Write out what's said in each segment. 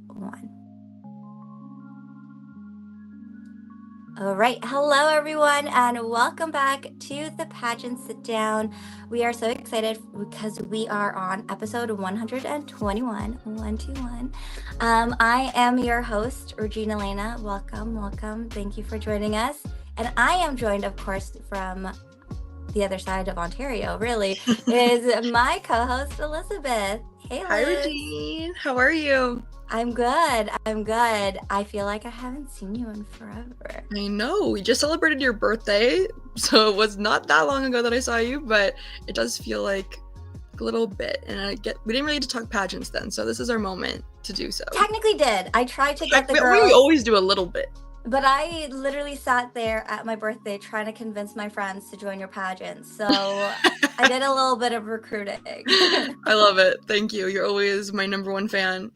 1. All right. Hello, everyone, and welcome back to the Pageant Sit Down. We are so excited because we are on episode 121. 121. I am your host, Regina Lena. Welcome. Thank you for joining us. And I am joined, of course, from the other side of Ontario, really, is my co-host, Elizabeth. Hey, Liz. Hi, Regine. How are you? I'm good. I feel like I haven't seen you in forever. I know. We just celebrated your birthday, so it was not that long ago that I saw you, but it does feel like a little bit. And we didn't really get to talk pageants then, so this is our moment to do so. Technically did. I tried to get the We girls. always do a little bit. But I literally sat there at my birthday trying to convince my friends to join your pageant. So I did a little bit of recruiting. I love it. Thank you. You're always my number one fan.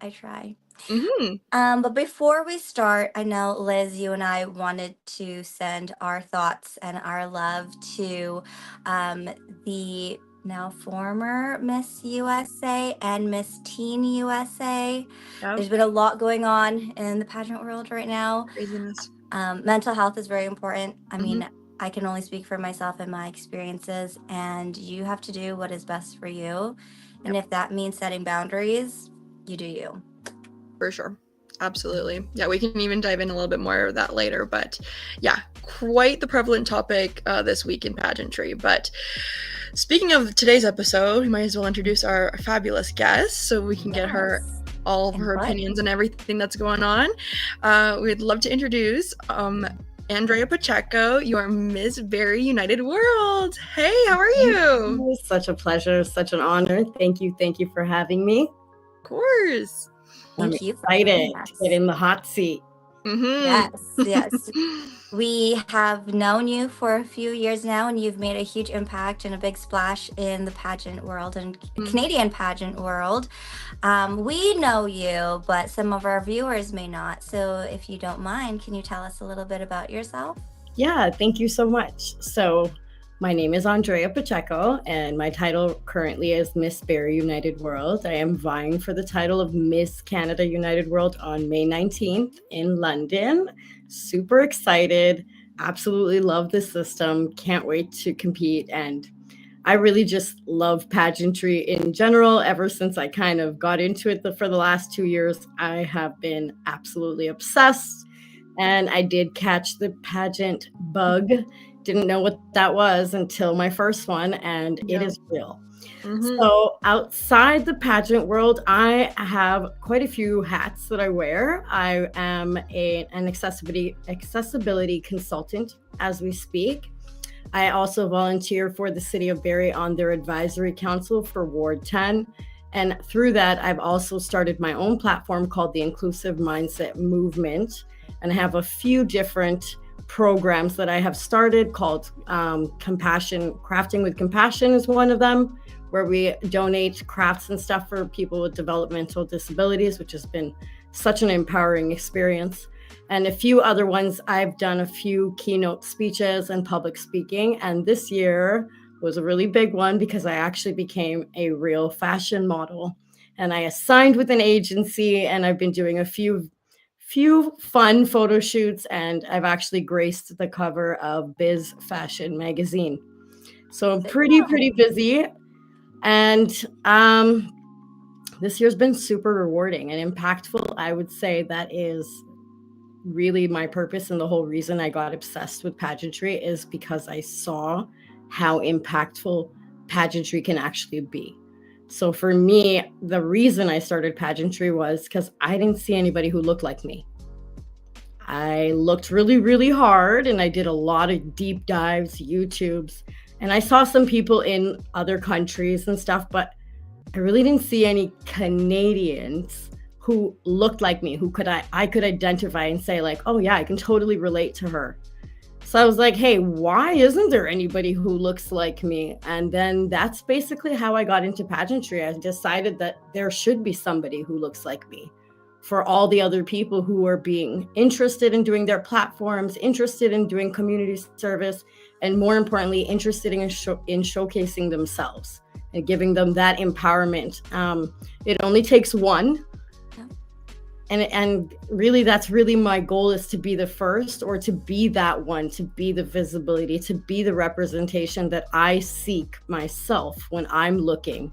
I try. Mm-hmm. But before we start, I know, Liz, you and I wanted to send our thoughts and our love to the now former Miss USA and Miss Teen USA. Yep. There's been a lot going on in the pageant world right now. Craziness. Mental health is very important. I mean, I can only speak for myself and my experiences, and you have to do what is best for you. And if that means setting boundaries, you do you. For sure. Absolutely. Yeah, we can even dive in a little bit more of that later. But yeah, quite the prevalent topic this week in pageantry. But speaking of today's episode, we might as well introduce our fabulous guest so we can get her all of her opinions and everything that's going on. We'd love to introduce Andreia Pacheco, your Miss Barrie United World. Hey, how are you? Such a pleasure, such an honor. Thank you for having me. Of course. I'm excited to get in the hot seat. Mm-hmm. Yes. We have known you for a few years now, and you've made a huge impact and a big splash in the pageant world and Canadian pageant world. We know you, but some of our viewers may not. So if you don't mind, can you tell us a little bit about yourself? Yeah, thank you so much. So my name is Andreia Pacheco, and my title currently is Miss Barrie United World. I am vying for the title of Miss Canada United World on May 19th in London. Super excited. Absolutely love the system. Can't wait to compete. And I really just love pageantry in general. Ever since I kind of got into it for the last 2 years, I have been absolutely obsessed. And I did catch the pageant bug. Didn't know what that was until my first one, and it is real. So outside the pageant world, I have quite a few hats that I wear. I am an accessibility consultant as we speak. I also volunteer for the City of Barrie on their advisory council for Ward 10. And through that, I've also started my own platform called the Inclusive Mindset Movement. And I have a few different programs that I have started called Compassion. Crafting with Compassion is one of them, where we donate crafts and stuff for people with developmental disabilities, which has been such an empowering experience. And a few other ones, I've done a few keynote speeches and public speaking. And this year was a really big one because I actually became a real fashion model. And I signed with an agency, and I've been doing a few fun photo shoots, and I've actually graced the cover of Biz Fashion magazine. So I'm pretty busy. And this year's been super rewarding and impactful. I would say that is really my purpose, and the whole reason I got obsessed with pageantry is because I saw how impactful pageantry can actually be. So for me, the reason I started pageantry was because I didn't see anybody who looked like me. I looked really hard, and I did a lot of deep dives, YouTubes, and I saw some people in other countries and stuff, but I really didn't see any Canadians who looked like me, who I could identify and say like, oh yeah, I can totally relate to her. So I was like, hey, why isn't there anybody who looks like me? And then that's basically how I got into pageantry. I decided that there should be somebody who looks like me for all the other people who are being interested in doing their platforms, interested in doing community service, and more importantly, interested in showcasing themselves and giving them that empowerment. It only takes one. And really, that's really my goal, is to be the first, or to be that one, to be the visibility, to be the representation that I seek myself when I'm looking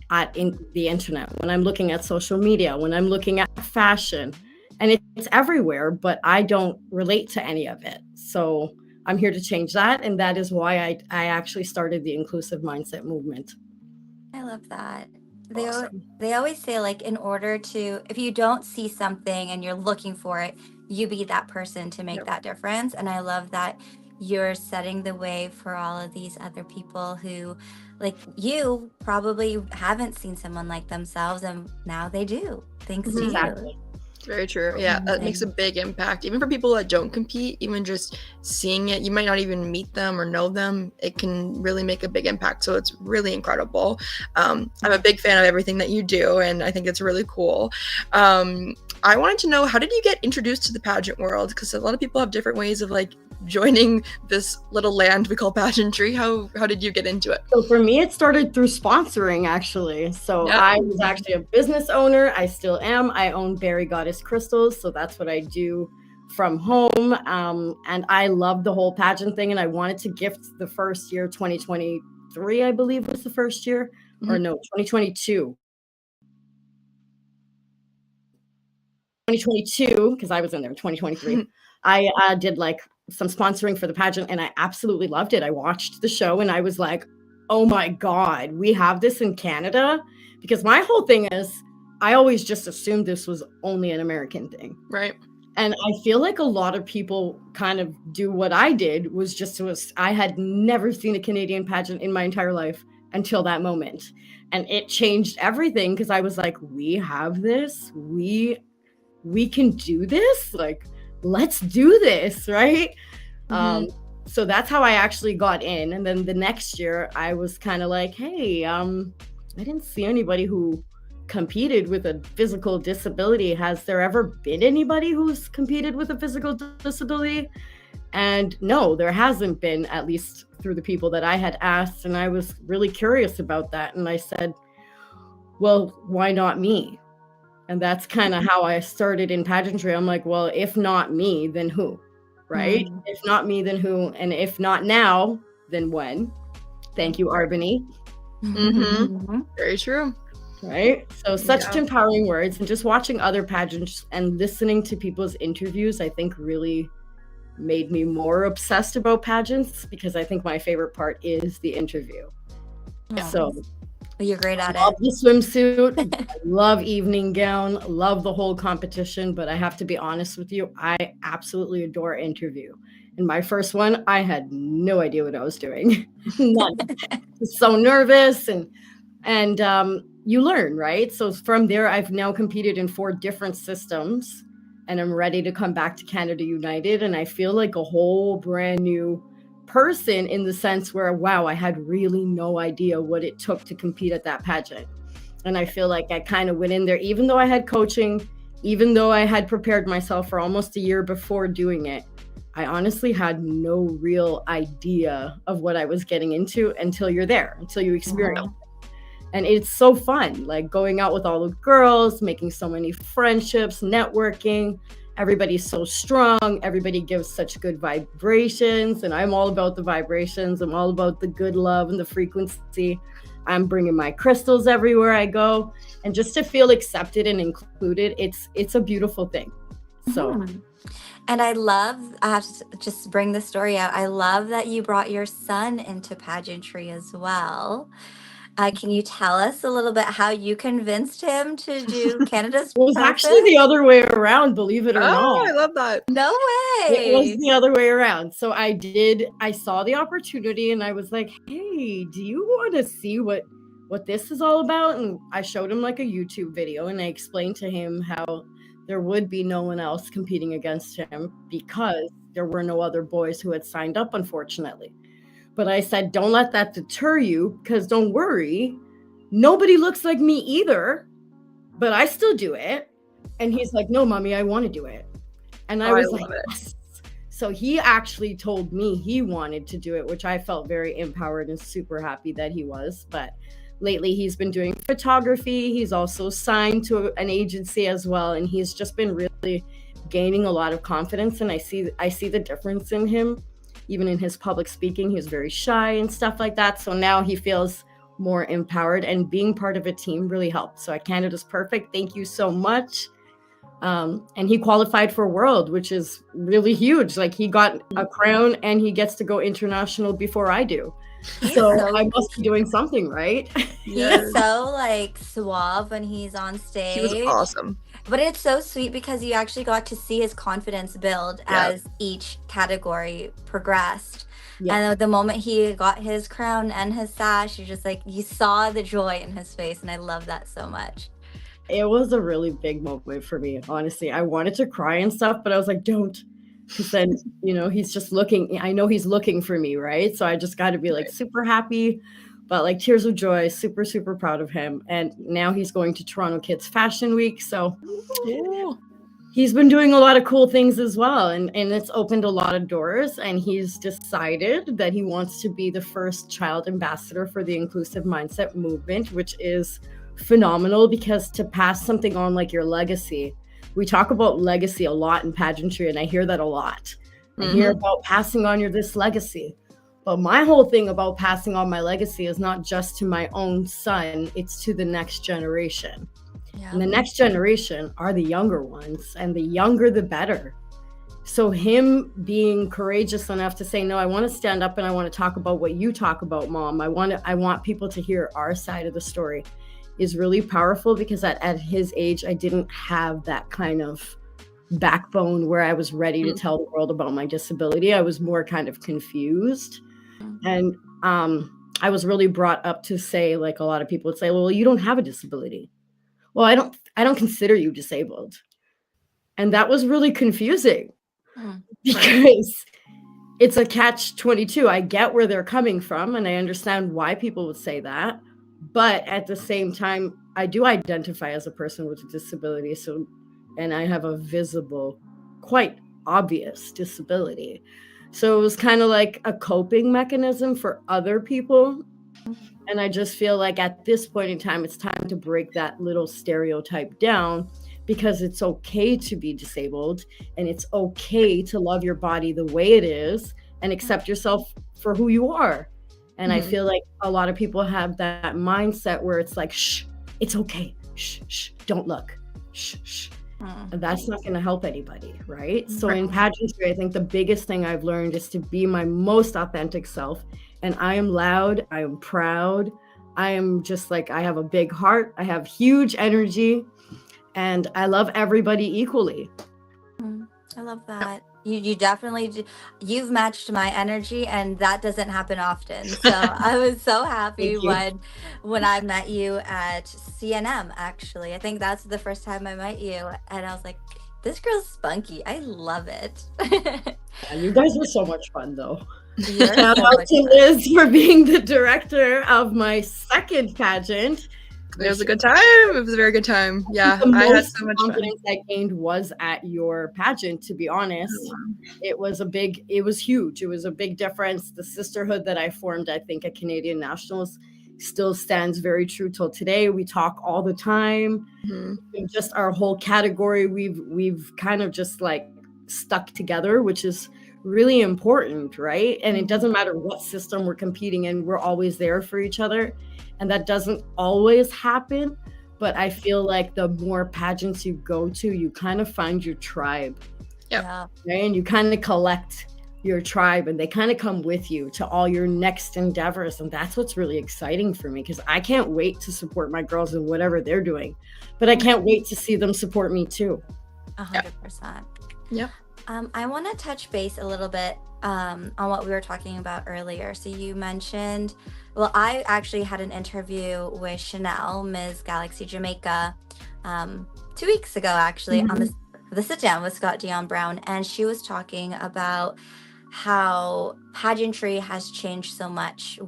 at the internet, when I'm looking at social media, when I'm looking at fashion. And it's everywhere, but I don't relate to any of it. So I'm here to change that. And that is why I actually started the inclusive mindset movement. I love that. Awesome. They always say, like, in order to, if you don't see something and you're looking for it, you be that person to make Yep. that difference. And I love that you're setting the way for all of these other people who, like you, probably haven't seen someone like themselves, and now they do, thanks to Exactly. you. Very true. Yeah, that makes a big impact. Even for people that don't compete, even just seeing it, you might not even meet them or know them. It can really make a big impact. So it's really incredible. I'm a big fan of everything that you do, and I think it's really cool. I wanted to know, how did you get introduced to the pageant world? Because a lot of people have different ways of like joining this little land we call pageantry. How did you get into it? So for me, it started through sponsoring, actually. So Yep. I was actually a business owner. I still am. I own Barrie Goddess Crystals. So that's what I do from home. And I love the whole pageant thing. And I wanted to gift the first year, 2023, I believe was the first year. Or no, 2022. 2022, because I was in there, 2023. I did like some sponsoring for the pageant, and I absolutely loved it. I watched the show and I was like, oh my God, we have this in Canada? Because my whole thing is, I always just assumed this was only an American thing. Right. And I feel like a lot of people kind of do what I did, I had never seen a Canadian pageant in my entire life until that moment. And it changed everything, because I was like, we have this, we can do this, like, let's do this, right? So that's how I actually got in. And then the next year I was kind of like, hey, I didn't see anybody who competed with a physical disability. Has there ever been anybody who's competed with a physical disability? And no, there hasn't been, at least through the people that I had asked. And I was really curious about that. And I said, well, why not me? And that's kind of how I started in pageantry. I'm like, well, if not me, then who? Right? If not me, then who? And if not now, then when? Thank you, Albany. Very true. Right? So such empowering words. And just watching other pageants and listening to people's interviews, I think really made me more obsessed about pageants, because I think my favorite part is the interview. So you're great at it. Love the swimsuit, love evening gown, love the whole competition. But I have to be honest with you, I absolutely adore interview. In my first one, I had no idea what I was doing. None. So nervous, and you learn, right? So from there, I've now competed in 4 different systems, and I'm ready to come back to Canada United. And I feel like a whole brand new person, in the sense where, wow, I had really no idea what it took to compete at that pageant. And I feel like I kind of went in there, even though I had coaching, even though I had prepared myself for almost a year before doing it, I honestly had no real idea of what I was getting into until you're there, until you experience it. And it's so fun, like going out with all the girls, making so many friendships, networking. Everybody's so strong. Everybody gives such good vibrations. And I'm all about the vibrations. I'm all about the good love and the frequency. I'm bringing my crystals everywhere I go. And just to feel accepted and included, it's a beautiful thing. So. And I have to just bring the story out. I love that you brought your son into pageantry as well. Can you tell us a little bit how you convinced him to do Canada's It was actually the other way around, believe it or not. Oh, I love that. No way. It was the other way around. So I saw the opportunity, and I was like, hey, do you want to see what this is all about? And I showed him like a YouTube video, and I explained to him how there would be no one else competing against him, because there were no other boys who had signed up, unfortunately. But I said, don't let that deter you, because don't worry, nobody looks like me either, but I still do it. And he's like, no, mommy, I want to do it. And I was like, yes. So he actually told me he wanted to do it, which I felt very empowered and super happy that he was. But lately he's been doing photography. He's also signed to an agency as well, and he's just been really gaining a lot of confidence. And I see the difference in him, even in his public speaking. He was very shy and stuff like that. So now he feels more empowered, and being part of a team really helped. So Canada's perfect. Thank you so much. And he qualified for World, which is really huge. Like, he got a crown and he gets to go international before I do. So I must be doing something right. He's so like suave when he's on stage. He was awesome. But it's so sweet because you actually got to see his confidence build as each category progressed. Yeah. And the moment he got his crown and his sash, you saw the joy in his face. And I love that so much. It was a really big moment for me, honestly. I wanted to cry and stuff, but I was like, don't. Because then, he's just looking. I know he's looking for me, right? So I just got to be like super happy, but like tears of joy, super, super proud of him. And now he's going to Toronto Kids Fashion Week. So he's been doing a lot of cool things as well. And it's opened a lot of doors. And he's decided that he wants to be the first child ambassador for the inclusive mindset movement, which is phenomenal, because to pass something on, like your legacy, we talk about legacy a lot in pageantry, and I hear that a lot. I hear about passing on this legacy, but my whole thing about passing on my legacy is not just to my own son, it's to the next generation. And the next generation are the younger ones, and the younger the better. So him being courageous enough to say, no, I want to stand up and I want to talk about what you talk about, Mom. I want people to hear our side of the story, is really powerful, because at his age, I didn't have that kind of backbone where I was ready to tell the world about my disability. I was more kind of confused. And I was really brought up to say, like a lot of people would say, well, you don't have a disability. Well, I don't consider you disabled. And that was really confusing because it's a catch-22. I get where they're coming from, and I understand why people would say that. But at the same time, I do identify as a person with a disability. And I have a visible, quite obvious disability. So it was kind of like a coping mechanism for other people. And I just feel like at this point in time, it's time to break that little stereotype down, because it's okay to be disabled, and it's okay to love your body the way it is and accept yourself for who you are. And I feel like a lot of people have that mindset where it's like, shh, it's okay. Shh, shh, don't look. Shh, shh. And that's not going to help anybody, right? So in pageantry, I think the biggest thing I've learned is to be my most authentic self. And I am loud. I am proud. I am just like, I have a big heart. I have huge energy. And I love everybody equally. I love that. You definitely do. You've matched my energy, and that doesn't happen often. So I was so happy when I met you at CNM, actually. I think that's the first time I met you, and I was like, this girl's spunky. I love it. You guys were so much fun, though. Shout out to Liz for being the director of my second pageant. It was a good time. It was a very good time. Yeah, I had so much confidence fun. I gained was at your pageant, to be honest. It was huge. It was a big difference. The sisterhood that I formed, I think, at Canadian Nationals still stands very true till today. We talk all the time. Just our whole category, we've kind of just like stuck together, which is really important, right? And it doesn't matter what system we're competing in, we're always there for each other. And that doesn't always happen, but I feel like the more pageants you go to, you kind of find your tribe. Yeah. Right? And you kind of collect your tribe, and they kind of come with you to all your next endeavors. And that's what's really exciting for me, because I can't wait to support my girls in whatever they're doing, but I can't wait to see them support me too. 100%. Yeah. I want to touch base a little bit on what we were talking about earlier. So you mentioned, well, I actually had an interview with Chanel, Ms. Galaxy Jamaica, 2 weeks ago, actually, on the sit down with Scott Dion Brown. And she was talking about how pageantry has changed so much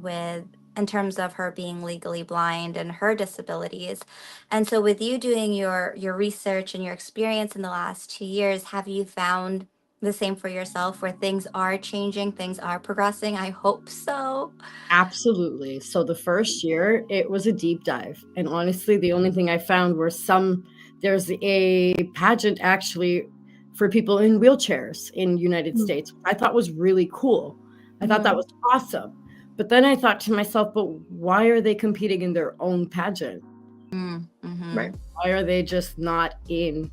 in terms of her being legally blind and her disabilities. And so with you doing your research and your experience in the last 2 years, have you found the same for yourself, where things are changing, things are progressing? I hope so. Absolutely. So the first year, it was a deep dive. And honestly, the only thing I found were there's a pageant actually for people in wheelchairs in United States, which I thought was really cool. I thought that was awesome. But then I thought to myself, but why are they competing in their own pageant? Right. Why are they just not in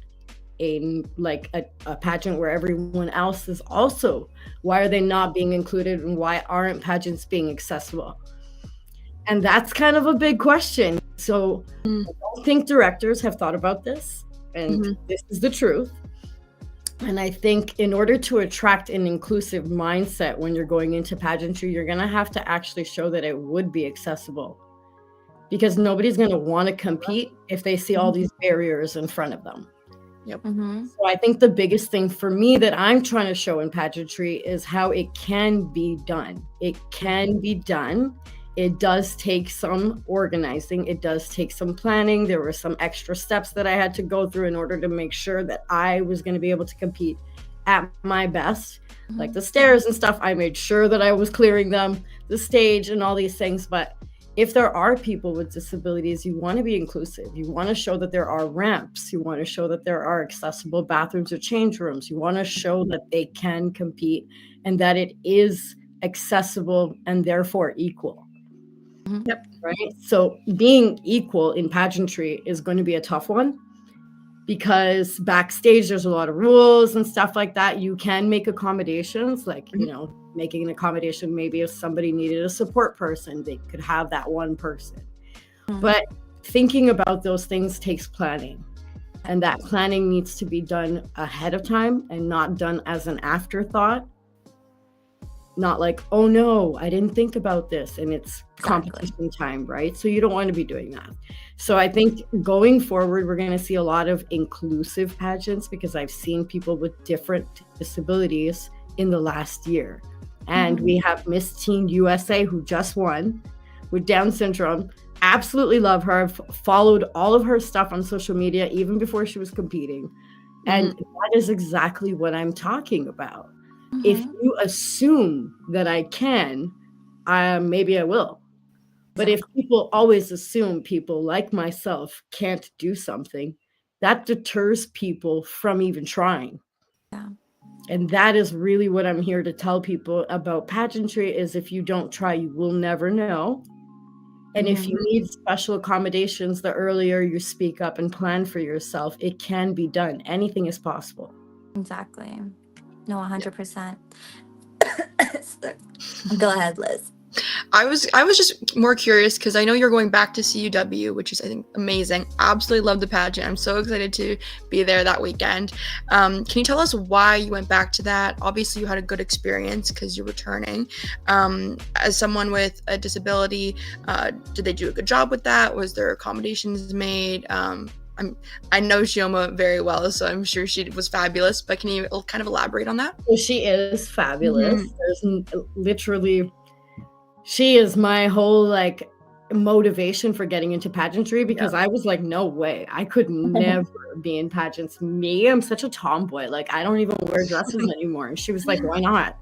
like a pageant where everyone else is also? Why are they not being included, and why aren't pageants being accessible? And that's kind of a big question. So I don't think directors have thought about this, and this is the truth. And I think in order to attract an inclusive mindset when you're going into pageantry, you're going to have to actually show that it would be accessible, because nobody's going to want to compete if they see all these barriers in front of them. Yep. So I think the biggest thing for me that I'm trying to show in pageantry is how it can be done. It can be done. It does take some organizing. It does take some planning. There were some extra steps that I had to go through in order to make sure that I was going to be able to compete at my best. Like the stairs and stuff, I made sure that I was clearing them, the stage and all these things. But if there are people with disabilities, you want to be inclusive. You want to show that there are ramps. You want to show that there are accessible bathrooms or change rooms. You want to show that they can compete and that it is accessible and therefore equal. Yep. Right. So being equal in pageantry is going to be a tough one, because backstage there's a lot of rules and stuff like that. You can make accommodations, like, making an accommodation. Maybe if somebody needed a support person, they could have that one person. But thinking about those things takes planning. And that planning needs to be done ahead of time and not done as an afterthought. Not like, oh no, I didn't think about this, and it's competition time, right? So you don't want to be doing that. So I think going forward, we're going to see a lot of inclusive pageants, because I've seen people with different disabilities in the last year. And we have Miss Teen USA, who just won with Down syndrome. Absolutely love her. I've followed all of her stuff on social media, even before she was competing. And that is exactly what I'm talking about. If you assume that I can, maybe I will. But if people always assume people like myself can't do something, that deters people from even trying. Yeah. And that is really what I'm here to tell people about pageantry, is if you don't try, you will never know. And if you need special accommodations, the earlier you speak up and plan for yourself, it can be done. Anything is possible. Exactly. No, 100%. Go ahead, Liz. I was just more curious, because I know you're going back to CUW, which is, I think, amazing. Absolutely love the pageant. I'm so excited to be there that weekend. Can you tell us why you went back to that? Obviously, you had a good experience because you're returning. As someone with a disability, did they do a good job with that? Was there accommodations made? I know Shioma very well, so I'm sure she was fabulous, but can you kind of elaborate on that? Well, she is fabulous. There's literally... She is my whole motivation for getting into pageantry, because I was like, no way, I could never be in pageants. I'm such a tomboy. Like, I don't even wear dresses anymore. And she was like, why not?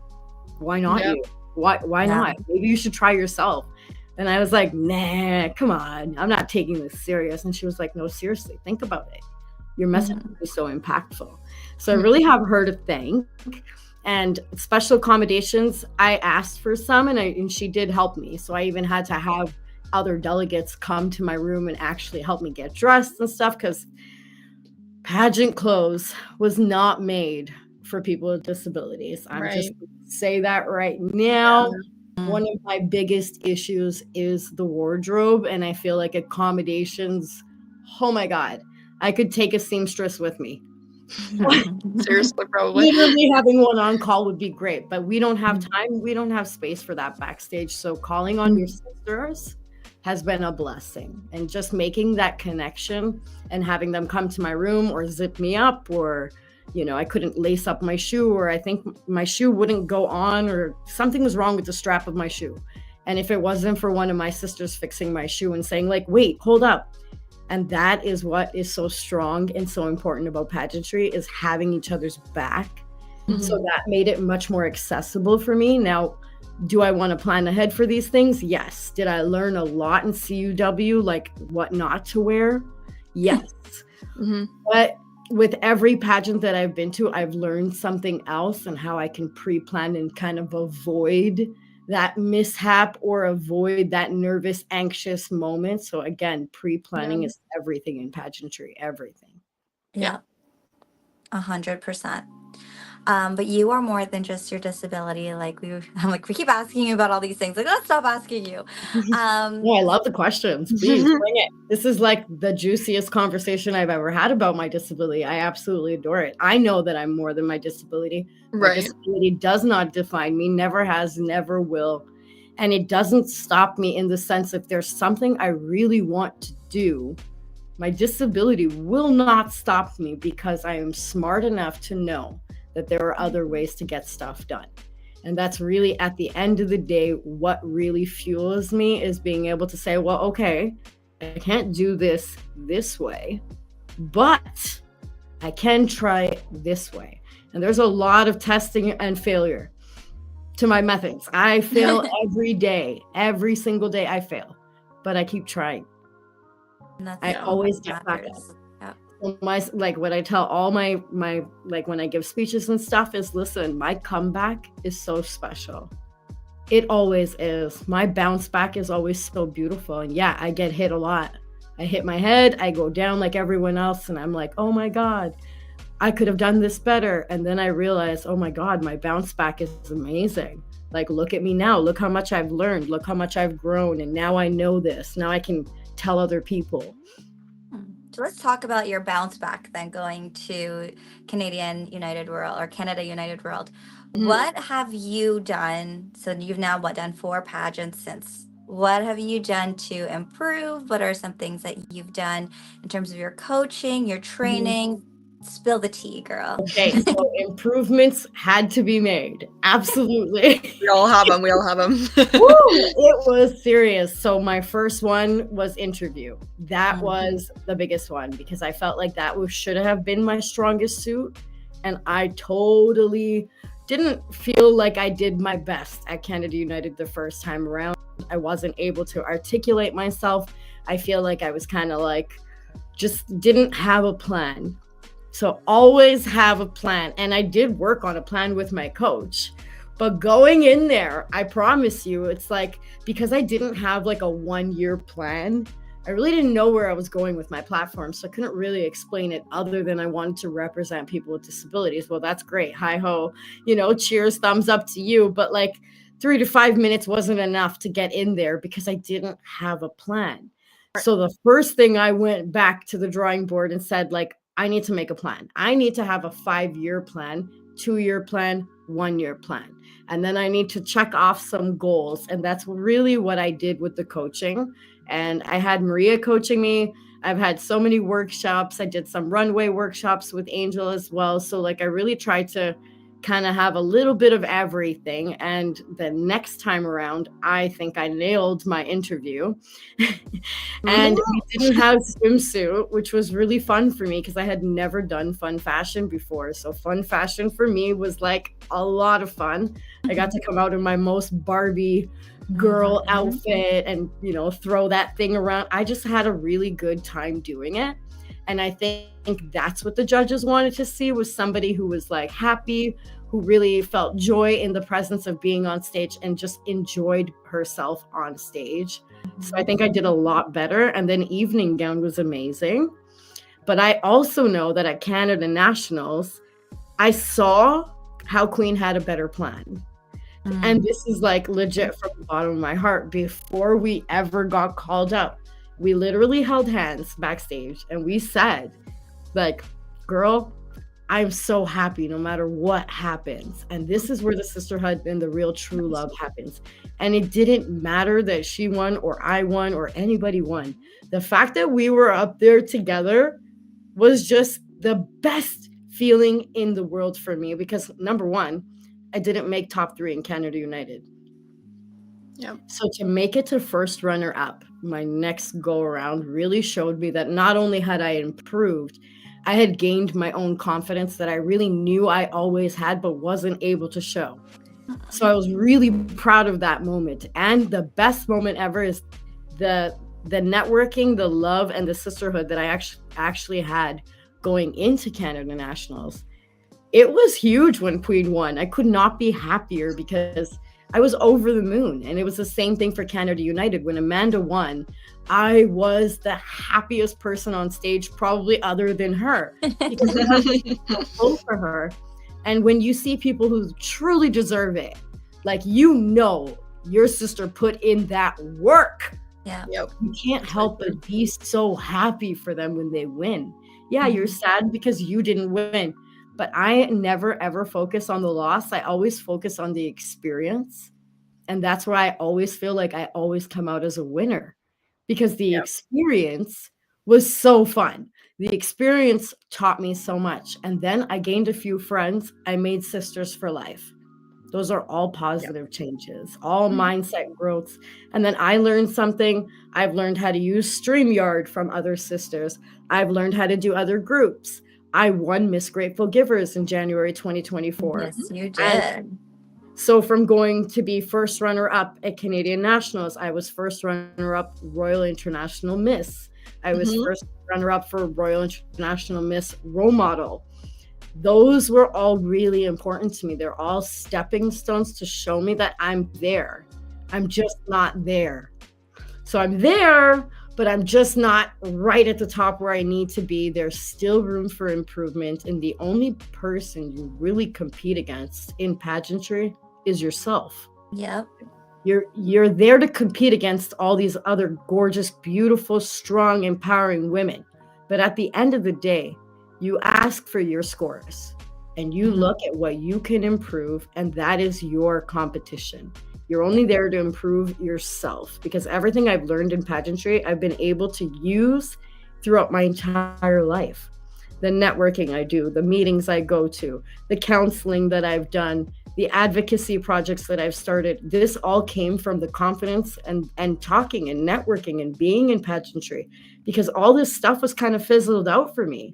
Why not you? Why not? Maybe you should try yourself. And I was like, nah, come on. I'm not taking this serious. And she was like, no, seriously, think about it. Your message is so impactful. So I really have her to thank. And special accommodations, I asked for some, and she did help me. So I even had to have other delegates come to my room and actually help me get dressed and stuff, because pageant clothes was not made for people with disabilities. I'm just going to say that right now. One of my biggest issues is the wardrobe, and I feel like accommodations, oh my God, I could take a seamstress with me. Seriously, probably. Literally having one on call would be great, but we don't have time. We don't have space for that backstage. So calling on your sisters has been a blessing, and just making that connection and having them come to my room or zip me up, or, I couldn't lace up my shoe, or I think my shoe wouldn't go on, or something was wrong with the strap of my shoe. And if it wasn't for one of my sisters fixing my shoe and saying wait, hold up. And that is what is so strong and so important about pageantry, is having each other's back So that made it much more accessible for me. Now, do I want to plan ahead for these things? Yes. Did I learn a lot in CUW, like what not to wear? Yes. But with every pageant that I've been to, I've learned something else and how I can pre-plan and kind of avoid that mishap or avoid that nervous, anxious moment. So again, pre-planning is everything in pageantry, everything. Yeah. 100%. But you are more than just your disability. We keep asking you about all these things. Like, let's stop asking you. I love the questions. Please bring it. This is like the juiciest conversation I've ever had about my disability. I absolutely adore it. I know that I'm more than my disability. My disability does not define me, never has, never will. And it doesn't stop me in the sense if there's something I really want to do, my disability will not stop me because I am smart enough to know that there are other ways to get stuff done. And that's really, at the end of the day, what really fuels me is being able to say, well, okay, I can't do this way, but I can try it this way. And there's a lot of testing and failure to my methods. I fail every day, every single day I fail, but I keep trying. I always get back up. What I tell all my when I give speeches and stuff is, listen, my comeback is so special. It always is. My bounce back is always so beautiful. And yeah, I get hit a lot. I hit my head, I go down like everyone else, and I'm like, oh my God, I could have done this better. And then I realize, oh my God, my bounce back is amazing. Like, look at me now. Look how much I've learned. Look how much I've grown. And now I know this. Now I can tell other people. So let's talk about your bounce back then, going to Canada United World. What have you done? So you've now done 4 pageants since. What have you done to improve? What are some things that you've done in terms of your coaching, your training? Spill the tea, girl. Okay, so improvements had to be made. Absolutely. We all have them. Woo, it was serious. So my first one was interview. That was the biggest one because I felt like that should have been my strongest suit. And I totally didn't feel like I did my best at Canada United the first time around. I wasn't able to articulate myself. I feel like I was kind of like, just didn't have a plan. So always have a plan. And I did work on a plan with my coach. But going in there, I promise you, it's like, because I didn't have like a 1-year plan, I really didn't know where I was going with my platform. So I couldn't really explain it other than I wanted to represent people with disabilities. Well, that's great. Hi ho, cheers, thumbs up to you. But like 3 to 5 minutes wasn't enough to get in there because I didn't have a plan. So the first thing, I went back to the drawing board and said, like, I need to make a plan. I need to have a 5-year plan, 2-year plan, 1-year plan. And then I need to check off some goals. And that's really what I did with the coaching. And I had Maria coaching me. I've had so many workshops. I did some runway workshops with Angel as well. So like I really tried to kind of have a little bit of everything. And the next time around, I think I nailed my interview. And we didn't have swimsuit, which was really fun for me because I had never done fun fashion before. So fun fashion for me was like a lot of fun. I got to come out in my most Barbie girl outfit and, throw that thing around. I just had a really good time doing it. And I think that's what the judges wanted to see, was somebody who was like happy, who really felt joy in the presence of being on stage and just enjoyed herself on stage. So I think I did a lot better. And then evening gown was amazing. But I also know that at Canada Nationals, I saw how Queen had a better plan. And this is like legit from the bottom of my heart. Before we ever got called up, we literally held hands backstage and we said, like, girl, I'm so happy no matter what happens. And this is where the sisterhood and the real true love happens. And it didn't matter that she won or I won or anybody won. The fact that we were up there together was just the best feeling in the world for me, because number one, I didn't make top 3 in Canada United. Yeah. So to make it to first runner up, my next go around really showed me that not only had I improved, I had gained my own confidence that I really knew I always had, but wasn't able to show. So I was really proud of that moment. And the best moment ever is the networking, the love, and the sisterhood that I actually had going into Canada Nationals. It was huge when Queen won. I could not be happier because I was over the moon. And it was the same thing for Canada United. When Amanda won, I was the happiest person on stage, probably other than her, because I vote for her. And when you see people who truly deserve it, like, you know, your sister put in that work. Yeah. Yep. You can't help but be so happy for them when they win. Yeah, you're sad because you didn't win, but I never ever focus on the loss. I always focus on the experience. And that's where I always feel like I always come out as a winner, because the experience was so fun. The experience taught me so much. And then I gained a few friends. I made sisters for life. Those are all positive changes, all mindset growths. And then I learned something. I've learned how to use StreamYard from other sisters. I've learned how to do other groups. I won Miss Grateful Givers in January 2024. Yes, you did. And so from going to be first runner-up at Canadian Nationals, I was first runner-up Royal International Miss. I was first runner-up for Royal International Miss Role Model. Those were all really important to me. They're all stepping stones to show me that I'm there. I'm just not there. So I'm there, but I'm just not right at the top where I need to be. There's still room for improvement. And the only person you really compete against in pageantry is yourself. Yep. You're there to compete against all these other gorgeous, beautiful, strong, empowering women. But at the end of the day, you ask for your scores and you look at what you can improve, and that is your competition. You're only there to improve yourself, because everything I've learned in pageantry, I've been able to use throughout my entire life. The networking I do, the meetings I go to, the counseling that I've done, the advocacy projects that I've started, this all came from the confidence and talking and networking and being in pageantry, because all this stuff was kind of fizzled out for me.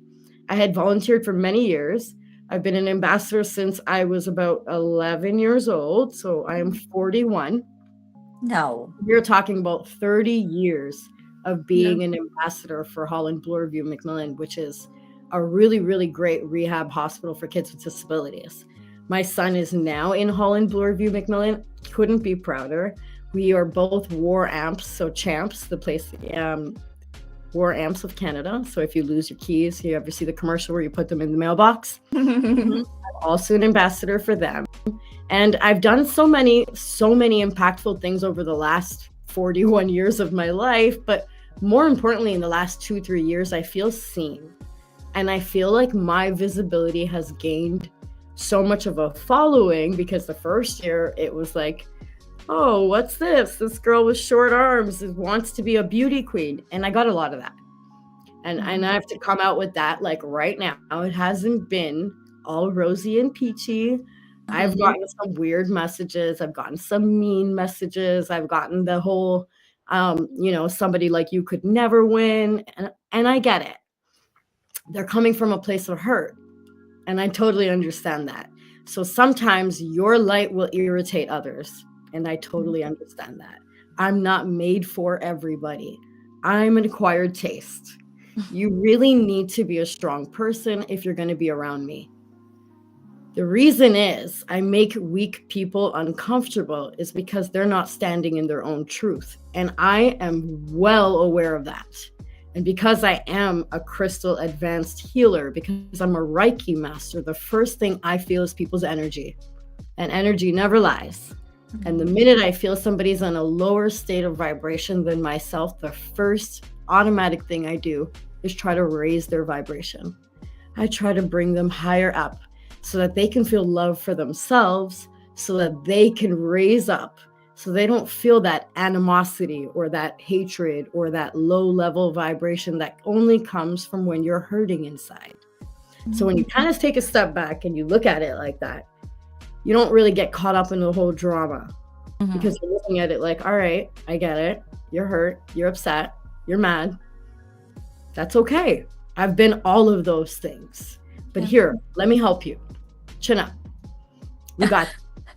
I had volunteered for many years. I've been an ambassador since I was about 11 years old. So I am 41. No. We're talking about 30 years of being an ambassador for Holland Bloorview Macmillan, which is a really, really great rehab hospital for kids with disabilities. My son is now in Holland Bloorview Macmillan. Couldn't be prouder. We are both war amps, so Champs, the place, War Amps of Canada. So if you lose your keys, you ever see the commercial where you put them in the mailbox? I'm also an ambassador for them. And I've done so many impactful things over the last 41 years of my life. But more importantly, in the last 2-3 years, I feel seen. And I feel like my visibility has gained so much of a following, because the first year it was like, oh, what's this? This girl with short arms wants to be a beauty queen. And I got a lot of that. And I have to come out with that, like, right now. It hasn't been all rosy and peachy. I've gotten some weird messages. I've gotten some mean messages. I've gotten the whole, somebody like you could never win. And I get it. They're coming from a place of hurt. And I totally understand that. So sometimes your light will irritate others. And I totally understand that. I'm not made for everybody. I'm an acquired taste. You really need to be a strong person if you're going to be around me. The reason is I make weak people uncomfortable is because they're not standing in their own truth. And I am well aware of that. And because I am a crystal advanced healer, because I'm a Reiki master, the first thing I feel is people's energy. And energy never lies. And the minute I feel somebody's on a lower state of vibration than myself, the first automatic thing I do is try to raise their vibration. I try to bring them higher up so that they can feel love for themselves, so that they can raise up, so they don't feel that animosity or that hatred or that low level vibration that only comes from when you're hurting inside. So when you kind of take a step back and you look at it like that, you don't really get caught up in the whole drama, because you're looking at it like, all right, I get it. You're hurt. You're upset. You're mad. That's okay. I've been all of those things. But here, let me help you. Chin up. We got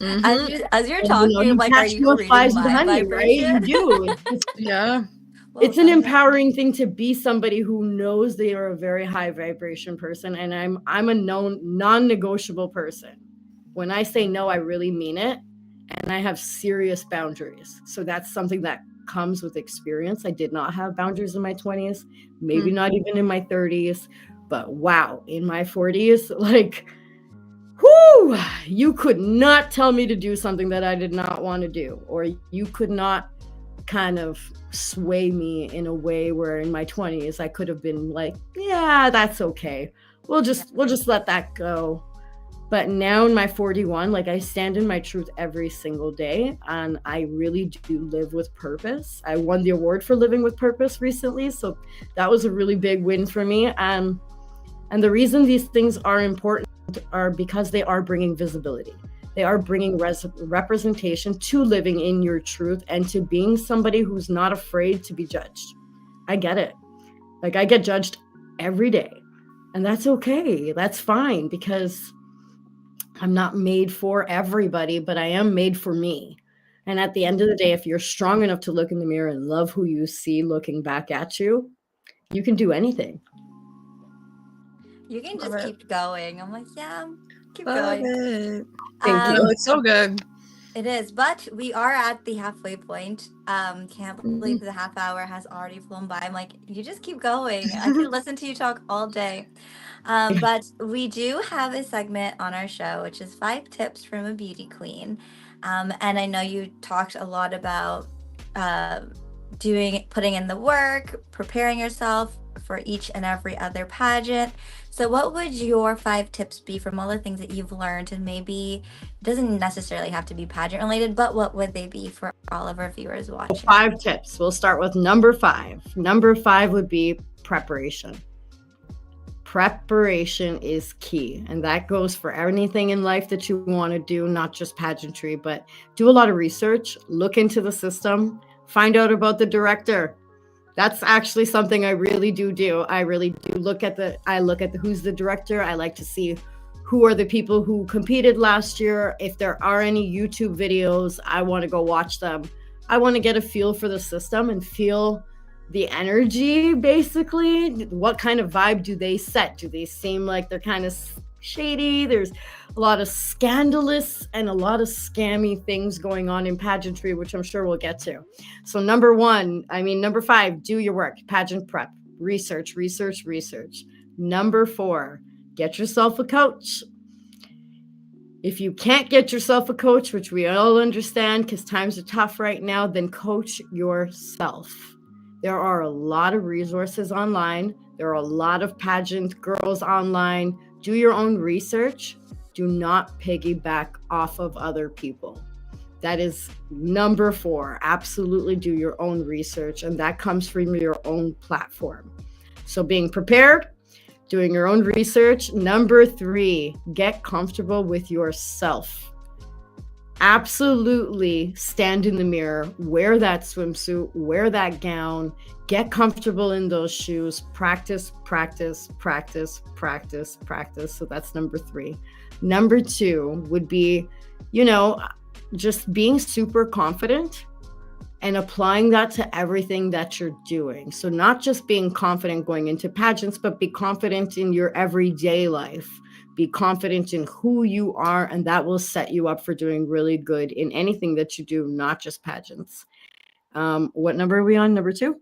As you're and, talking, you like, are catch you those reading flies with my honey, right? You vibration? do. Yeah. It's an empowering thing to be somebody who knows they are a very high vibration person, and I'm a known non-negotiable person. When I say no, I really mean it, and I have serious boundaries. So that's something that comes with experience. I did not have boundaries in my 20s, maybe not even in my 30s, but wow, in my 40s, like, whoo, you could not tell me to do something that I did not want to do, or you could not kind of sway me in a way where in my 20s I could have been like, yeah, that's okay, we'll just let that go. But now in my 41, like, I stand in my truth every single day, and I really do live with purpose. I won the award for living with purpose recently, so that was a really big win for me. And the reason these things are important are because they are bringing visibility. They are bringing representation to living in your truth and to being somebody who's not afraid to be judged. I get it. Like, I get judged every day, and that's okay. That's fine, because I'm not made for everybody, but I am made for me. And at the end of the day, if you're strong enough to look in the mirror and love who you see looking back at you, you can do anything. You can just keep going. I'm like, yeah, keep Love going. it. Thank you. No, it's so good. It is, but we are at the halfway point. Can't believe the half hour has already flown by. I'm like, you just keep going. I could listen to you talk all day. But we do have a segment on our show, which is 5 tips from a beauty queen. And I know you talked a lot about putting in the work, preparing yourself for each and every other pageant. So what would your 5 tips be from all the things that you've learned? And maybe it doesn't necessarily have to be pageant related, but what would they be for all of our viewers watching? 5 tips. We'll start with number 5. Number 5 would be preparation. Preparation is key, and that goes for anything in life that you want to do, not just pageantry, but do a lot of research, look into the system, find out about the director. That's actually something I really do. I really do look at who's the director. I like to see who are the people who competed last year. If there are any YouTube videos, I want to go watch them. I want to get a feel for the system and feel the energy, basically. What kind of vibe do they set? Do they seem like they're kind of shady? There's a lot of scandalous and a lot of scammy things going on in pageantry, which I'm sure we'll get to. So number 5, do your work. Pageant prep, research. Number 4, get yourself a coach. If you can't get yourself a coach, which we all understand because times are tough right now, then coach yourself. There are a lot of resources online. There are a lot of pageant girls online. Do your own research. Do not piggyback off of other people. That is number 4. Absolutely do your own research, and that comes from your own platform. So being prepared, doing your own research. Number 3, get comfortable with yourself. Absolutely stand in the mirror, wear that swimsuit, wear that gown, get comfortable in those shoes, practice. So that's number 3. Number 2 would be, just being super confident and applying that to everything that you're doing. So not just being confident going into pageants, but be confident in your everyday life. Be confident in who you are, and that will set you up for doing really good in anything that you do, not just pageants. What number are we on? Number 2?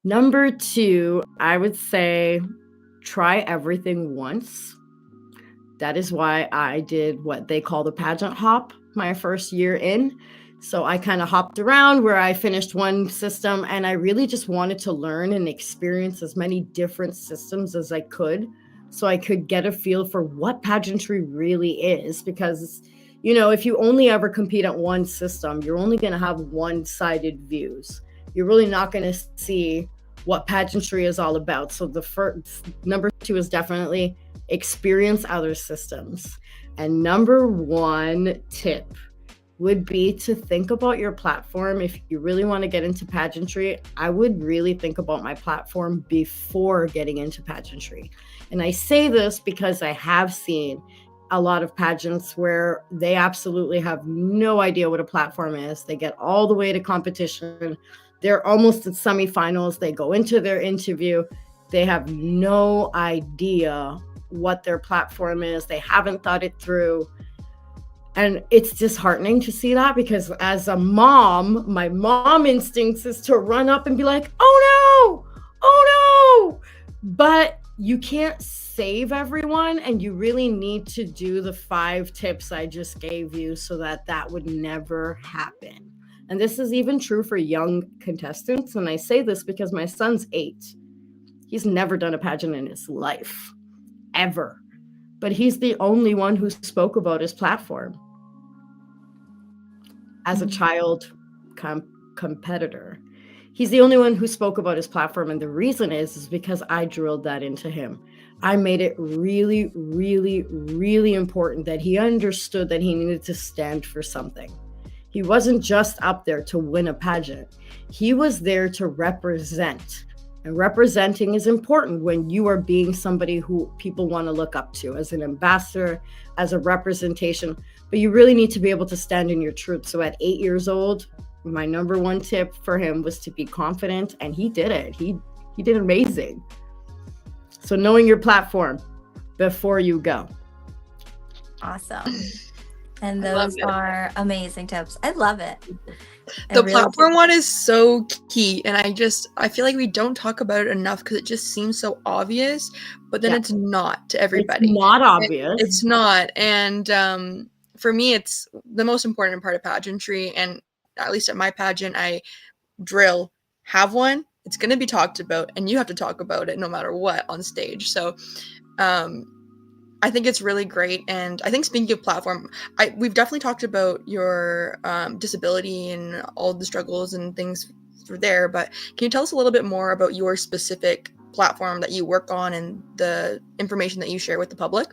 Number 2, I would say try everything once. That is why I did what they call the pageant hop my first year in. So I kind of hopped around where I finished one system, and I really just wanted to learn and experience as many different systems as I could, so I could get a feel for what pageantry really is. Because, if you only ever compete at one system, you're only going to have one-sided views. You're really not going to see what pageantry is all about. So the first, number 2 is definitely experience other systems. And number 1 tip would be to think about your platform. If you really want to get into pageantry, I would really think about my platform before getting into pageantry. And I say this because I have seen a lot of pageants where they absolutely have no idea what a platform is. They get all the way to competition. They're almost at semifinals. They go into their interview. They have no idea what their platform is. They haven't thought it through. And it's disheartening to see that, because as a mom, my mom instincts is to run up and be like, oh no. But you can't save everyone, and you really need to do the 5 tips I just gave you so that would never happen. And this is even true for young contestants. And I say this because my son's 8. He's never done a pageant in his life, ever. But he's the only one who spoke about his platform as a child competitor. He's the only one who spoke about his platform. And the reason is because I drilled that into him. I made it really, really, really important that he understood that he needed to stand for something. He wasn't just up there to win a pageant. He was there to represent. And representing is important when you are being somebody who people want to look up to as an ambassador, as a representation. But you really need to be able to stand in your truth. So at 8 years old, my number 1 tip for him was to be confident, and he did it. He did amazing. So knowing your platform before you go. Awesome. And those are amazing tips. I love it. The platform one is so key, and I feel like we don't talk about it enough because it just seems so obvious, but then it's not to everybody. It's not obvious. It's not. And for me, it's the most important part of pageantry, and at least at my pageant, I drill, have one, it's going to be talked about, and you have to talk about it no matter what on stage. So I think it's really great. And I think, speaking of platform, we've definitely talked about your disability and all the struggles and things through there, but can you tell us a little bit more about your specific platform that you work on and the information that you share with the public?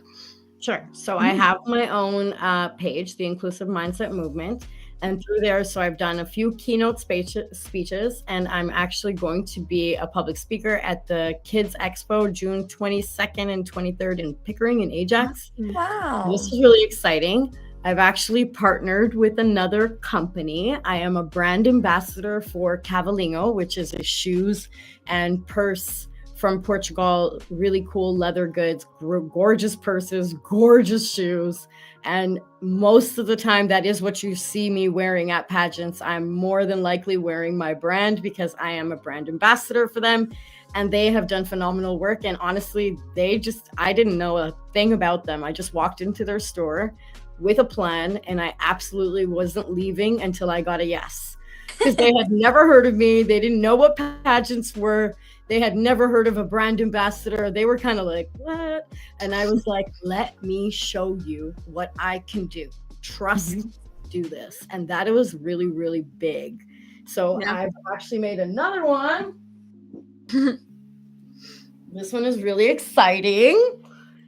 Sure. So I have my own page, the Inclusive Mindset Movement. And through there, so I've done a few keynote speeches, and I'm actually going to be a public speaker at the Kids Expo June 22nd and 23rd in Pickering in Ajax. Wow. This is really exciting. I've actually partnered with another company. I am a brand ambassador for Cavalinho, which is a shoes and purse from Portugal. Really cool leather goods, gorgeous purses, gorgeous shoes. And most of the time, that is what you see me wearing at pageants. I'm more than likely wearing my brand because I am a brand ambassador for them. And they have done phenomenal work. And honestly, I didn't know a thing about them. I just walked into their store with a plan, and I absolutely wasn't leaving until I got a yes. Because they had never heard of me. They didn't know what pageants were. They had never heard of a brand ambassador. They were kind of like, what? And I was like, let me show you what I can do. Trust, do this. And that was really, really big. So I've actually made another one. This one is really exciting.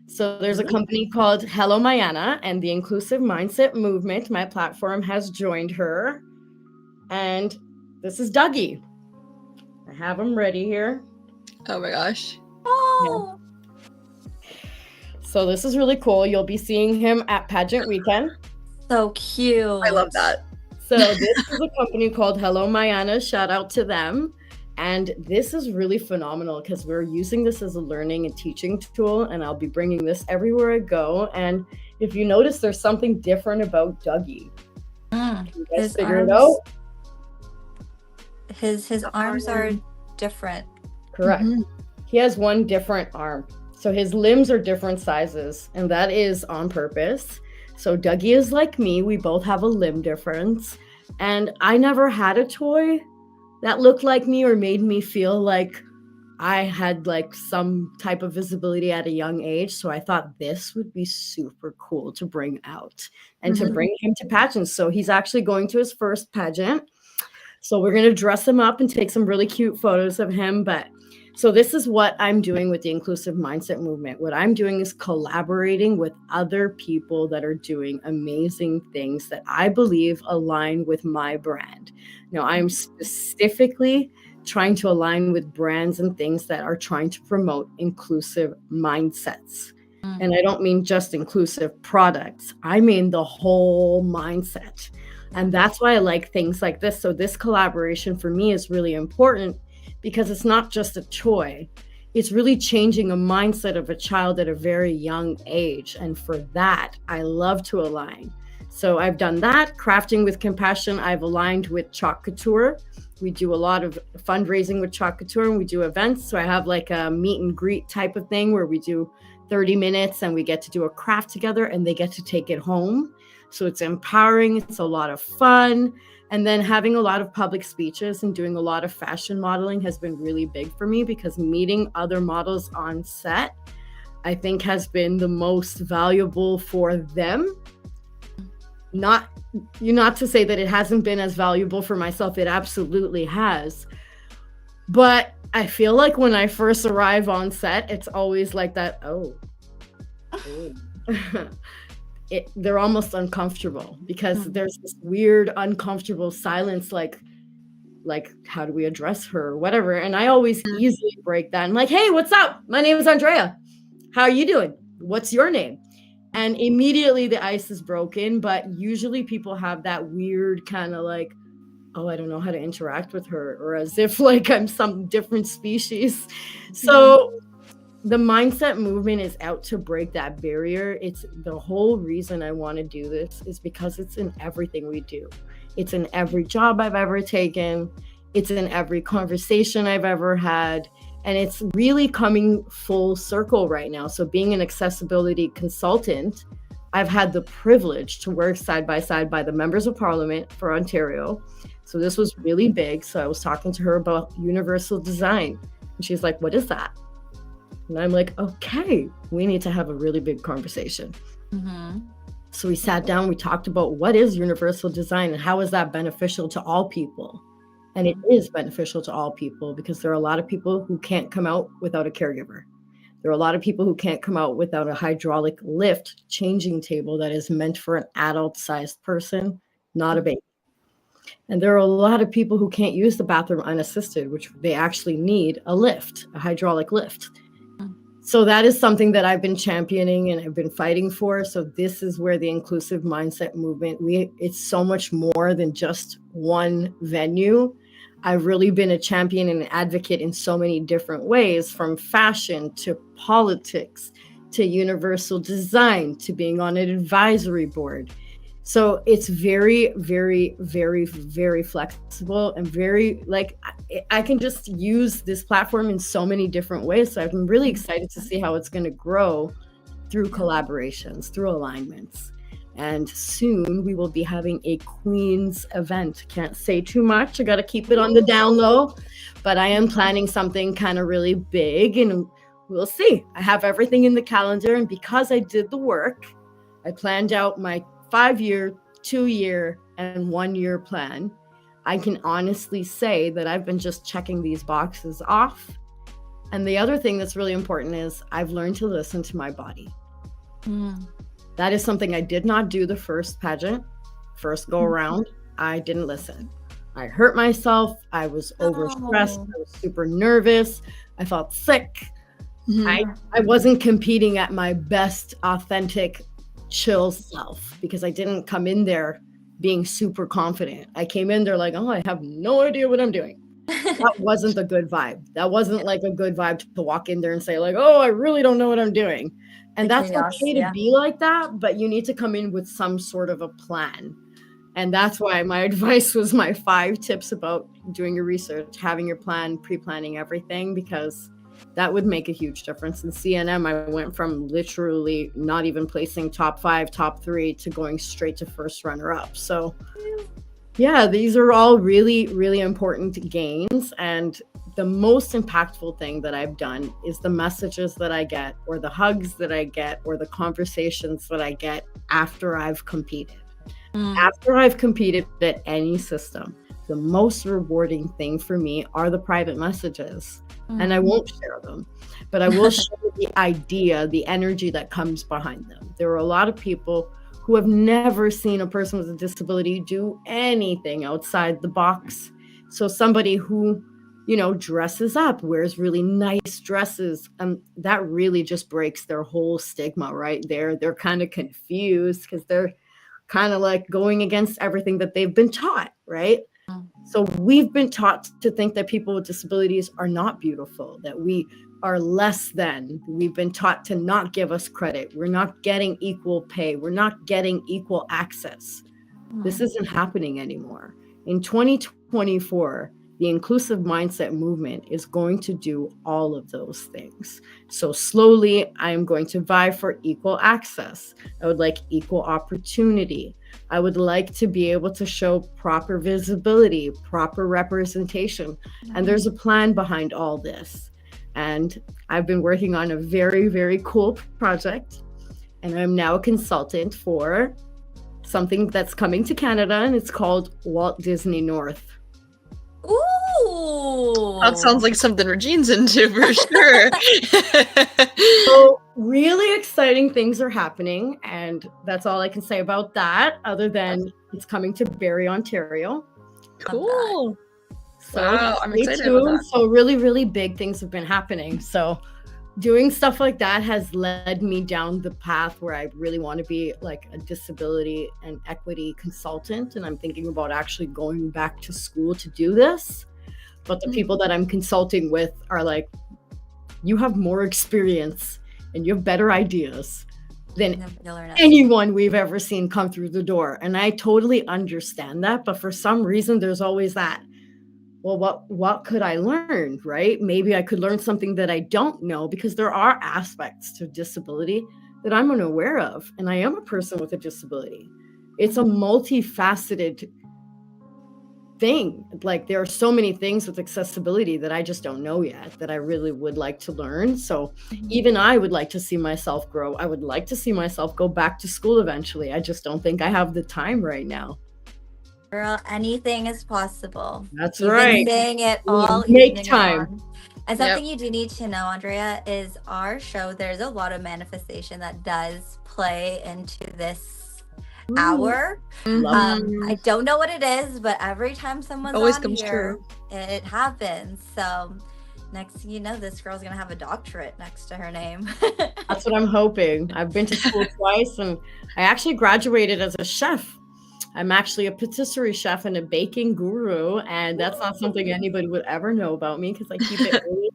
So there's a company called Hello Mayana, and the Inclusive Mindset Movement, my platform, has joined her. And this is Dougie. I have him ready here. Oh my gosh. Oh. Yeah. So this is really cool. You'll be seeing him at Pageant Weekend. So cute. I love that. So this is a company called Hello Mayana. Shout out to them. And this is really phenomenal because we're using this as a learning and teaching tool, and I'll be bringing this everywhere I go. And if you notice, there's something different about Dougie. You guys figure it out? His arms are different. Correct. He has one different arm. So his limbs are different sizes, and that is on purpose. So Dougie is like me. We both have a limb difference. And I never had a toy that looked like me or made me feel like I had like some type of visibility at a young age. So I thought this would be super cool to bring out and to bring him to pageants. So he's actually going to his first pageant. So we're going to dress him up and take some really cute photos of him. But So this is what I'm doing with the inclusive mindset movement. What I'm doing is collaborating with other people that are doing amazing things that I believe align with my brand. Now, I'm specifically trying to align with brands and things that are trying to promote inclusive mindsets. And I don't mean just inclusive products. I mean the whole mindset. And that's why I like things like this. So this collaboration for me is really important because it's not just a toy. It's really changing a mindset of a child at a very young age. And for that, I love to align. So I've done that. Crafting with Compassion, I've aligned with Chalk Couture. We do a lot of fundraising with Chalk Couture, and we do events. So I have like a meet and greet type of thing where we do 30 minutes and we get to do a craft together and they get to take it home. So it's empowering. It's a lot of fun. And then having a lot of public speeches and doing a lot of fashion modeling has been really big for me, because meeting other models on set, I think, has been the most valuable for them. Not to say that it hasn't been as valuable for myself. It absolutely has. But I feel like when I first arrive on set, it's always like that, they're almost uncomfortable, because there's this weird uncomfortable silence, like how do we address her or whatever. And I always easily break that. I'm like, hey, what's up? My name is Andrea. How are you doing? What's your name? And immediately the ice is broken. But usually people have that weird kind of like, oh, I don't know how to interact with her, or as if like I'm some different species. So the mindset movement is out to break that barrier. It's the whole reason I want to do this is because it's in everything we do. It's in every job I've ever taken. It's in every conversation I've ever had. And it's really coming full circle right now. So being an accessibility consultant, I've had the privilege to work side by side by the members of parliament for Ontario. So this was really big. So I was talking to her about universal design. And she's like, what is that? And I'm like, okay, we need to have a really big conversation. So we sat down, we talked about what is universal design and how is that beneficial to all people? And it is beneficial to all people, because there are a lot of people who can't come out without a caregiver. There are a lot of people who can't come out without a hydraulic lift changing table that is meant for an adult-sized person, not a baby. And there are a lot of people who can't use the bathroom unassisted, which they actually need a lift, a hydraulic lift. So that is something that I've been championing and I've been fighting for. So this is where the inclusive mindset movement, it's so much more than just one venue. I've really been a champion and an advocate in so many different ways, from fashion to politics to universal design to being on an advisory board. So it's very, very, very, very flexible and very, like, I can just use this platform in so many different ways. So I'm really excited to see how it's going to grow through collaborations, through alignments. And soon we will be having a Queen's event. Can't say too much. I got to keep it on the down low. But I am planning something kind of really big, and we'll see. I have everything in the calendar. And because I did the work, I planned out my 5-year, 2-year, and 1-year plan. I can honestly say that I've been just checking these boxes off. And the other thing that's really important is I've learned to listen to my body. That is something I did not do the first pageant, first go around. I didn't listen. I hurt myself. I was overstressed. I was super nervous. I felt sick. I wasn't competing at my best, authentic, chill self, because I didn't come in there being super confident. I came in there like, oh, I have no idea what I'm doing. That wasn't a good vibe. That wasn't like a good vibe to walk in there and say like, oh, I really don't know what I'm doing. And that's okay to be like that, but you need to come in with some sort of a plan. And that's why my advice was my 5 tips about doing your research, having your plan, pre-planning everything, because that would make a huge difference. In CNM, I went from literally not even placing top 5, top 3 to going straight to first runner up. So yeah, these are all really, really important gains. And the most impactful thing that I've done is the messages that I get, or the hugs that I get, or the conversations that I get after I've competed. After I've competed at any system. the most rewarding thing for me are the private messages. And I won't share them, but I will share the idea, the energy that comes behind them. There are a lot of people who have never seen a person with a disability do anything outside the box. So somebody who, dresses up, wears really nice dresses, that really just breaks their whole stigma right there. They're kind of confused because they're kind of like going against everything that they've been taught, right? So we've been taught to think that people with disabilities are not beautiful, that we are less than. We've been taught to not give us credit. We're not getting equal pay. We're not getting equal access. This isn't happening anymore. In 2024, the inclusive mindset movement is going to do all of those things. So slowly, I am going to vie for equal access. I would like equal opportunity. I would like to be able to show proper visibility, proper representation. And there's a plan behind all this. And I've been working on a very, very cool project. And I'm now a consultant for something that's coming to Canada, and it's called Walt Disney North. Ooh! That sounds like something Regine's into for sure. So really exciting things are happening, and that's all I can say about that, other than it's coming to Barrie, Ontario. Cool. So wow, I'm excited tuned. about that. So really, really big things have been happening. So doing stuff like that has led me down the path where I really want to be like a disability and equity consultant. And I'm thinking about actually going back to school to do this. But the people that I'm consulting with are like, you have more experience and you have better ideas than anyone we've ever seen come through the door. And I totally understand that. But for some reason, there's always that, well, what could I learn, right? Maybe I could learn something that I don't know, because there are aspects to disability that I'm unaware of. And I am a person with a disability. It's a multifaceted thing. Like, there are so many things with accessibility that I just don't know yet that I really would like to learn. So even I would like to see myself grow. I would like to see myself go back to school eventually. I just don't think I have the time right now. Girl, anything is possible. That's You've right. been saying it all Make evening time. long. And something you do need to know, Andreia, is our show, there's a lot of manifestation that does play into this hour. I don't know what it is, but every time someone's always on comes here, true. it happens. So next thing you know, this girl's gonna have a doctorate next to her name. That's what I'm hoping. I've been to school twice, and I actually graduated as a chef. I'm actually a patisserie chef and a baking guru, and that's not something anybody would ever know about me, because I keep it really,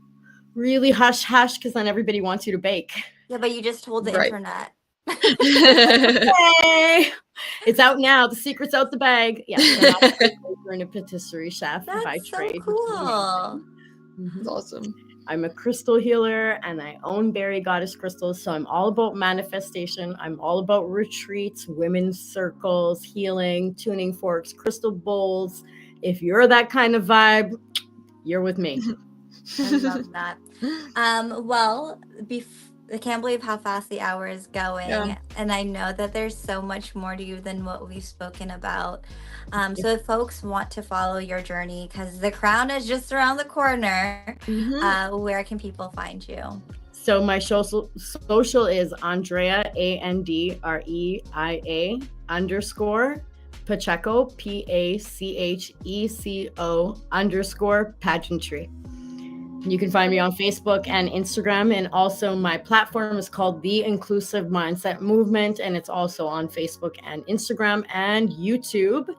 really hush hush, because then everybody wants you to bake. Yeah, but you just told the internet. Hey, it's out now. The secret's out the bag. Yeah, so I'm a patisserie chef by trade. That's so cool. That's awesome. I'm a crystal healer, and I own Barrie Goddess Crystals. So I'm all about manifestation. I'm all about retreats, women's circles, healing, tuning forks, crystal bowls. If you're that kind of vibe, you're with me. I love that. Well, I can't believe how fast the hour is going. Yeah. And I know that there's so much more to you than what we've spoken about. So if folks want to follow your journey, because the crown is just around the corner, where can people find you? So my social is Andreia, Andreia _Pacheco, PACHECO _pageantry. You can find me on Facebook and Instagram, and also my platform is called The Inclusive Mindset Movement, and it's also on Facebook and Instagram and YouTube.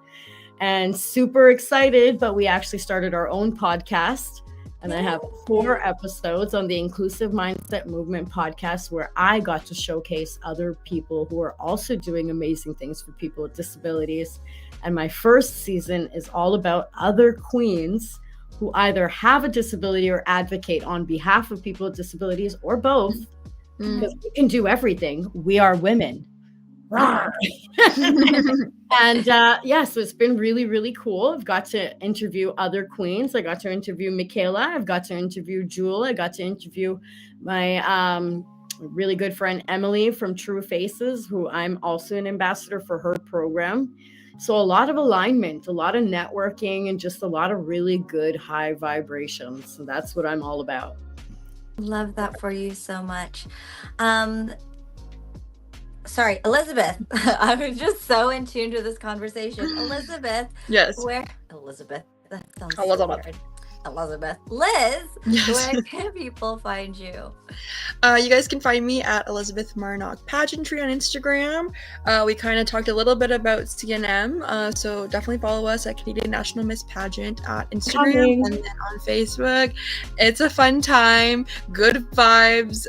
And super excited, but we actually started our own podcast, and I have 4 episodes on the Inclusive Mindset Movement podcast, where I got to showcase other people who are also doing amazing things for people with disabilities. And my first season is all about other queens who either have a disability or advocate on behalf of people with disabilities, or both, because we can do everything. We are women. And so it's been really, really cool. I've got to interview other queens. I got to interview Michaela. I've got to interview Jewel. I got to interview my really good friend Emily from True Faces, who I'm also an ambassador for her program. So a lot of alignment, a lot of networking, and just a lot of really good high vibrations. So that's what I'm all about. Love that for you so much. Sorry, Elizabeth. I was just so in tune to this conversation. Elizabeth. Yes. Elizabeth? That sounds Elizabeth. so weird. Elizabeth. Liz, Yes. where can people find you? You guys can find me at Elizabeth Marnock Pageantry on Instagram. We kind of talked a little bit about CNM, so definitely follow us at Canadian National Miss Pageant at Instagram and then on Facebook. It's a fun time, good vibes.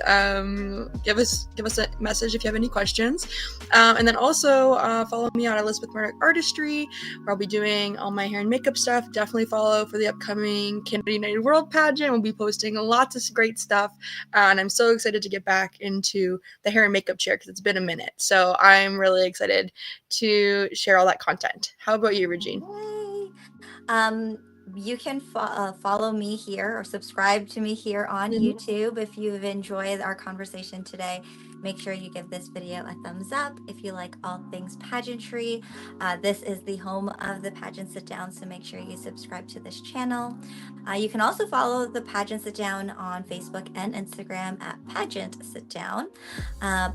Give us a message if you have any questions, and then also follow me on Elizabeth Marnock Artistry, where I'll be doing all my hair and makeup stuff. Definitely follow for the upcoming Canada United World pageant. We'll be posting lots of great stuff, and I'm so excited to get back into the hair and makeup chair because it's been a minute. So I'm really excited to share all that content. How about you, Regine? Yay. You can follow me here or subscribe to me here on YouTube. If you've enjoyed our conversation today, make sure you give this video a thumbs up. If you like all things pageantry, this is the home of the Pageant Sit Down, so make sure you subscribe to this channel. You can also follow the Pageant Sit Down on Facebook and Instagram at Pageant Sit Down.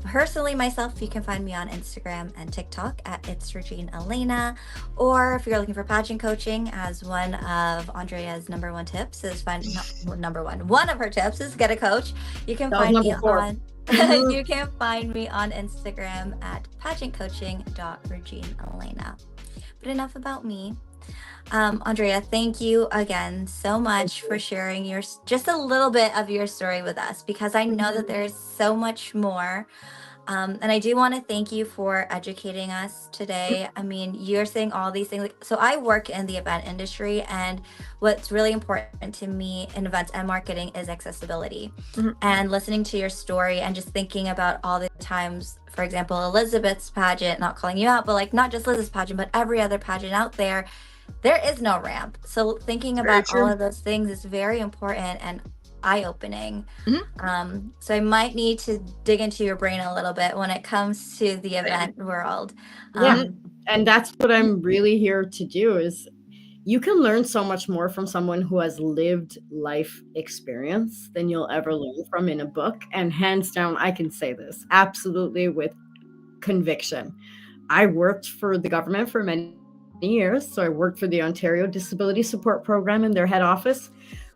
Personally, myself, you can find me on Instagram and TikTok at It's Regine Elena. Or if you're looking for pageant coaching, as one of Andreia's number one tips is one of her tips is get a coach. You can find me on you can find me on Instagram at pageantcoaching.regineelena. But enough about me. Andreia, thank you again so much for sharing just a little bit of your story with us, because I know that there's so much more. And I do want to thank you for educating us today. I mean, you're saying all these things. So I work in the event industry, and what's really important to me in events and marketing is accessibility. And listening to your story and just thinking about all the times, for example, Elizabeth's pageant, not calling you out, but like not just Liz's pageant, but every other pageant out there is no ramp. So thinking about all of those things is very important and eye-opening. So I might need to dig into your brain a little bit when it comes to the event world. And that's what I'm really here to do. Is you can learn so much more from someone who has lived life experience than you'll ever learn from in a book. And hands down, I can say this absolutely with conviction. I worked for the government for many years. So I worked for the Ontario Disability Support Program in their head office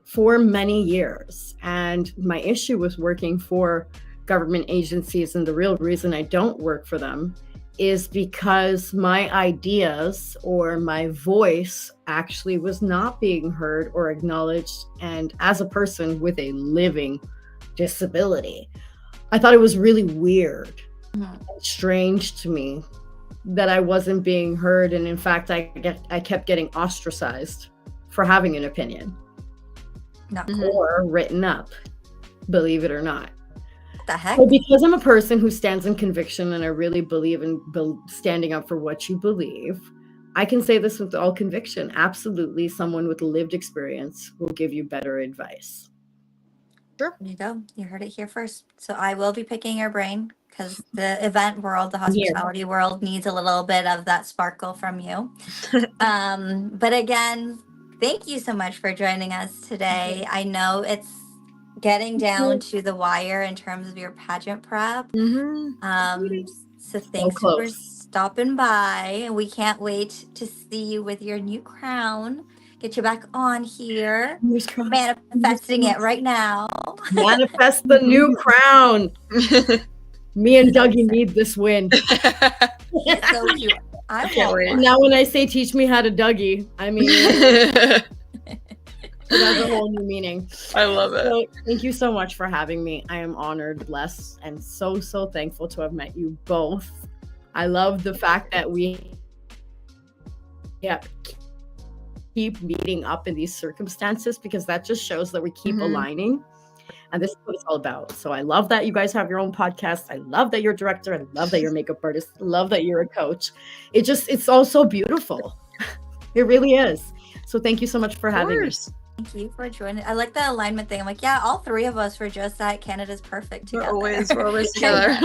for many years. And my issue with working for government agencies, and the real reason I don't work for them, is because my ideas or my voice actually was not being heard or acknowledged. And as a person with a living disability, I thought it was really weird and strange to me that I wasn't being heard. And in fact, I kept getting ostracized for having an opinion. Or written up, believe it or not. What the heck? But because I'm a person who stands in conviction and I really believe in standing up for what you believe, I can say this with all conviction. Absolutely, someone with lived experience will give you better advice. Sure. There you go. You heard it here first. So I will be picking your brain, because the event world, the hospitality world needs a little bit of that sparkle from you. But again, thank you so much for joining us today. I know it's getting down to the wire in terms of your pageant prep. So thanks for stopping by. We can't wait to see you with your new crown. Get you back on here. Manifesting it right now. Manifest the new crown. Me and Dougie need this win. So cute. I can't wait. Now when I say teach me how to Dougie, I mean it has a whole new meaning. I love it. So, thank you so much for having me. I am honored, blessed, and so thankful to have met you both. I love the fact that we keep meeting up in these circumstances, because that just shows that we keep aligning. And this is what it's all about. So I love that you guys have your own podcast. I love that you're a director. I love that you're a makeup artist. I love that you're a coach. It's all so beautiful. It really is. So thank you so much for having me. Thank you for joining. I like the alignment thing. I'm like, yeah, all three of us were just at Canada's Perfect together. We're always together.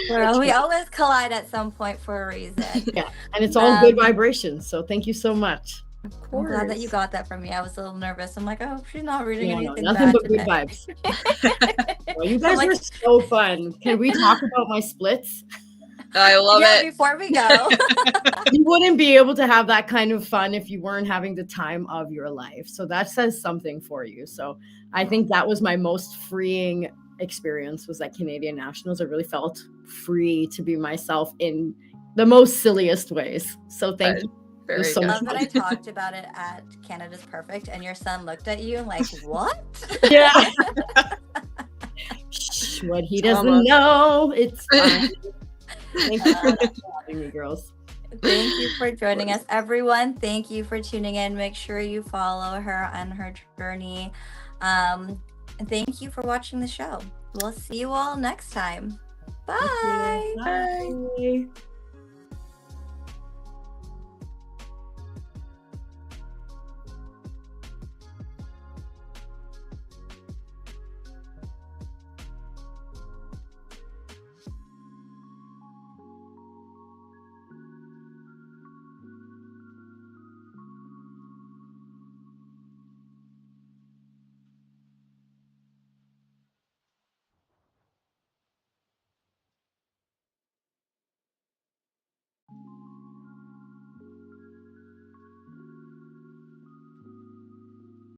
Well, we always collide at some point for a reason. Yeah, and it's all good vibrations. So thank you so much. Of I'm course. glad that you got that from me. I was a little nervous. I'm like, oh, she's not reading anything nothing bad but today. good vibes. Well, you guys were so fun. Can we talk about my splits? I love it. Before we go. You wouldn't be able to have that kind of fun if you weren't having the time of your life. So that says something for you. So I think that was my most freeing experience, was at Canadian Nationals. I really felt free to be myself in the most silliest ways. So thank you. Very so I much love that I talked about it at Canada's Perfect, and your son looked at you and like, what? Yeah. Shh, what he doesn't know, it's fine. Thank you for having me, girls. Thank you for joining us, everyone. Thank you for tuning in. Make sure you follow her on her journey. And thank you for watching the show. We'll see you all next time. Bye. Bye.